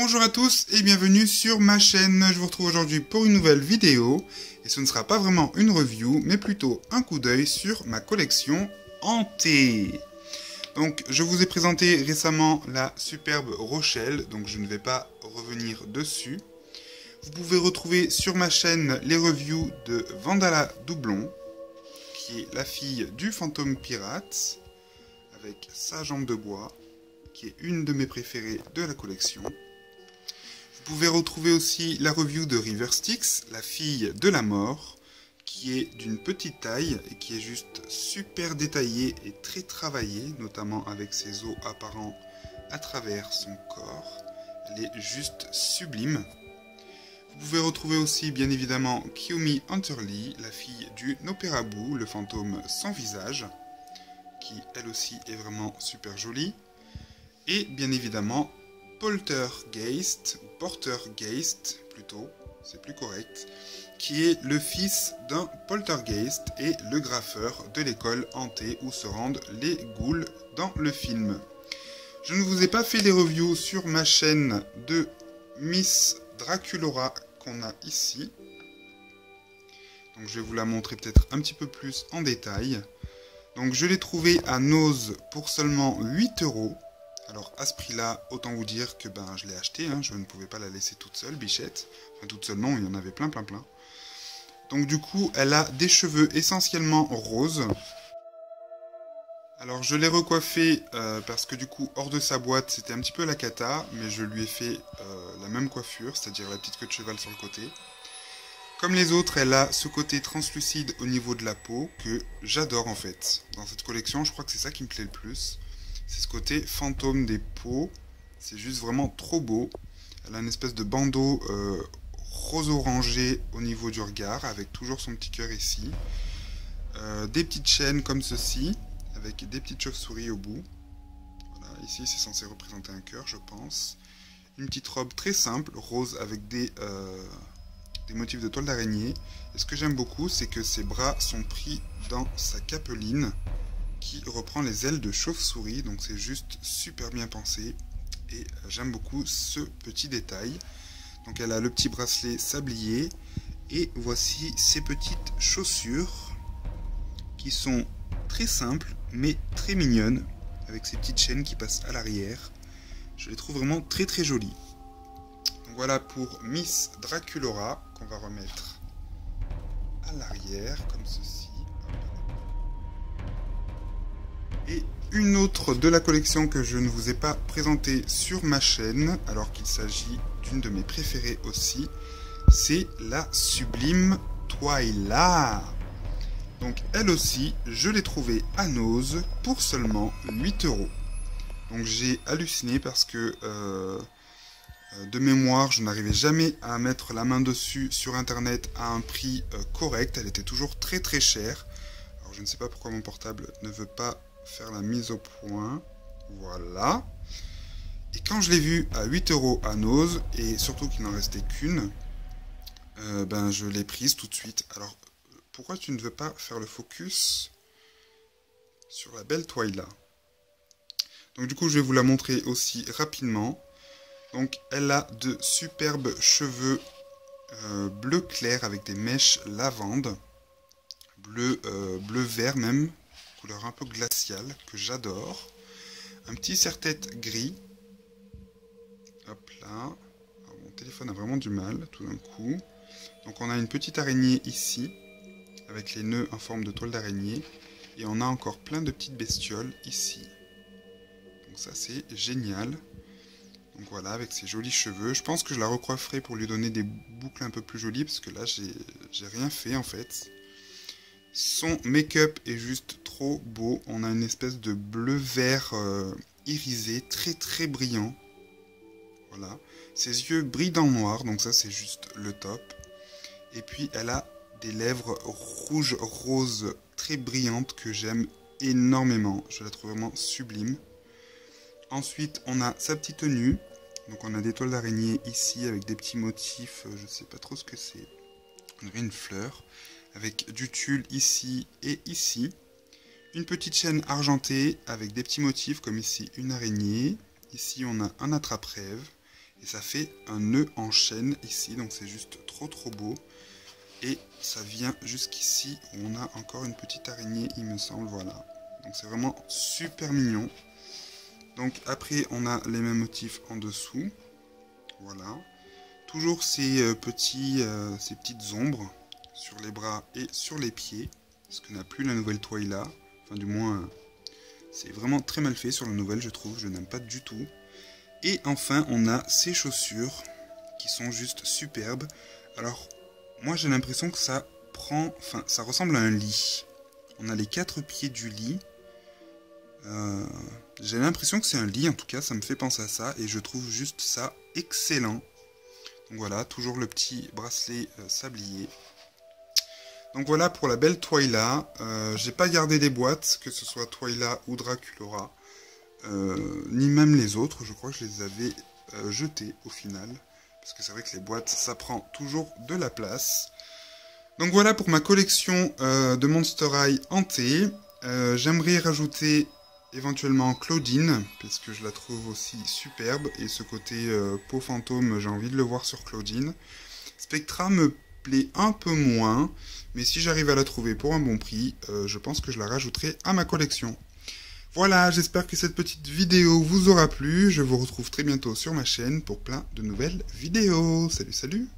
Bonjour à tous et bienvenue sur ma chaîne. Je vous retrouve aujourd'hui pour une nouvelle vidéo. Et ce ne sera pas vraiment une review, mais plutôt un coup d'œil sur ma collection hantée. Donc je vous ai présenté récemment la superbe Rochelle, donc je ne vais pas revenir dessus. Vous pouvez retrouver sur ma chaîne les reviews de Vandala Doublon, qui est la fille du fantôme pirate, avec sa jambe de bois, qui est une de mes préférées de la collection. Vous pouvez retrouver aussi la review de River Styx, la fille de la mort, qui est d'une petite taille et qui est juste super détaillée et très travaillée, notamment avec ses os apparents à travers son corps. Elle est juste sublime. Vous pouvez retrouver aussi bien évidemment Kiyomi Hunterly, la fille du Nopperaboo, le fantôme sans visage, qui elle aussi est vraiment super jolie. Et bien évidemment Poltergeist plutôt, c'est plus correct, qui est le fils d'un poltergeist et le graffeur de l'école hantée où se rendent les ghouls dans le film. Je ne vous ai pas fait les reviews sur ma chaîne de Miss Draculora qu'on a ici. Donc je vais vous la montrer peut-être un petit peu plus en détail. Donc je l'ai trouvée à Nose pour seulement 8 €. Alors à ce prix-là, autant vous dire que je l'ai acheté, hein, je ne pouvais pas la laisser toute seule, bichette. Enfin toute seule non, il y en avait plein. Donc du coup, elle a des cheveux essentiellement roses. Alors je l'ai recoiffée parce que du coup, hors de sa boîte, c'était un petit peu la cata, mais je lui ai fait la même coiffure, c'est-à-dire la petite queue de cheval sur le côté. Comme les autres, elle a ce côté translucide au niveau de la peau que j'adore en fait. Dans cette collection, je crois que c'est ça qui me plaît le plus. C'est ce côté fantôme des peaux. C'est juste vraiment trop beau. Elle a une espèce de bandeau rose-orangé au niveau du regard, avec toujours son petit cœur ici. Des petites chaînes comme ceci, avec des petites chauves-souris au bout. Voilà, ici c'est censé représenter un cœur, je pense. Une petite robe très simple, rose, avec des motifs de toile d'araignée. Et ce que j'aime beaucoup, c'est que ses bras sont pris dans sa capeline, qui reprend les ailes de chauve-souris, donc c'est juste super bien pensé et j'aime beaucoup ce petit détail. Donc elle a le petit bracelet sablier et voici ses petites chaussures qui sont très simples mais très mignonnes, avec ces petites chaînes qui passent à l'arrière. Je les trouve vraiment très jolies. Donc voilà pour Miss Draculora qu'on va remettre à l'arrière comme ceci. Et une autre de la collection que je ne vous ai pas présentée sur ma chaîne, alors qu'il s'agit d'une de mes préférées aussi, c'est la sublime Twyla. Donc elle aussi, je l'ai trouvée à Nose pour seulement 8 €. Donc j'ai halluciné parce que de mémoire, je n'arrivais jamais à mettre la main dessus sur internet à un prix correct. Elle était toujours très chère. Alors je ne sais pas pourquoi mon portable ne veut pas faire la mise au point. Voilà. Et quand je l'ai vue à 8 € à Nose, et surtout qu'il n'en restait qu'une, je l'ai prise tout de suite. Alors pourquoi tu ne veux pas faire le focus sur la belle Twyla? Donc du coup je vais vous la montrer aussi rapidement. Donc elle a de superbes cheveux bleu clair avec des mèches lavande, bleu vert même, couleur un peu glaciale, que j'adore. Un petit serre-tête gris. Hop là. Alors, mon téléphone a vraiment du mal tout d'un coup. Donc on a une petite araignée ici, avec les nœuds en forme de toile d'araignée. Et on a encore plein de petites bestioles ici. Donc ça c'est génial. Donc voilà, avec ses jolis cheveux. Je pense que je la recoifferai pour lui donner des boucles un peu plus jolies, parce que là j'ai rien fait en fait. Son make-up est juste trop beau. On a une espèce de bleu-vert irisé, très brillant. Voilà. Ses yeux brillent dans le noir, donc ça c'est juste le top. Et puis elle a des lèvres rouges roses très brillantes que j'aime énormément. Je la trouve vraiment sublime. Ensuite on a sa petite tenue. Donc on a des toiles d'araignée ici avec des petits motifs, je ne sais pas trop ce que c'est. On dirait une fleur. Avec du tulle ici et ici. Une petite chaîne argentée avec des petits motifs comme ici une araignée. Ici on a un attrape-rêve. Et ça fait un nœud en chaîne ici, donc c'est juste trop beau. Et ça vient jusqu'ici où on a encore une petite araignée, il me semble, voilà. Donc c'est vraiment super mignon. Donc après on a les mêmes motifs en dessous, voilà. Toujours ces petites ombres sur les bras et sur les pieds, ce que n'a plus la nouvelle Twyla. Enfin du moins, c'est vraiment très mal fait sur la nouvelle, je trouve, je n'aime pas du tout. Et enfin on a ces chaussures qui sont juste superbes. Alors moi j'ai l'impression que ça ressemble à un lit. On a les 4 pieds du lit. J'ai l'impression que c'est un lit, en tout cas ça me fait penser à ça. Et je trouve juste ça excellent. Donc voilà, toujours le petit bracelet sablier. Donc voilà pour la belle Twyla. J'ai pas gardé des boîtes, que ce soit Twyla ou Draculaura. Ni même les autres, je crois que je les avais jetées au final. Parce que c'est vrai que les boîtes, ça prend toujours de la place. Donc voilà pour ma collection de Monster High hantée. J'aimerais rajouter éventuellement Claudine, parce que je la trouve aussi superbe. Et ce côté peau fantôme, j'ai envie de le voir sur Claudine. Spectra me plaît un peu moins, mais si j'arrive à la trouver pour un bon prix, je pense que je la rajouterai à ma collection. Voilà, j'espère que cette petite vidéo vous aura plu. Je vous retrouve très bientôt sur ma chaîne pour plein de nouvelles vidéos. Salut, salut!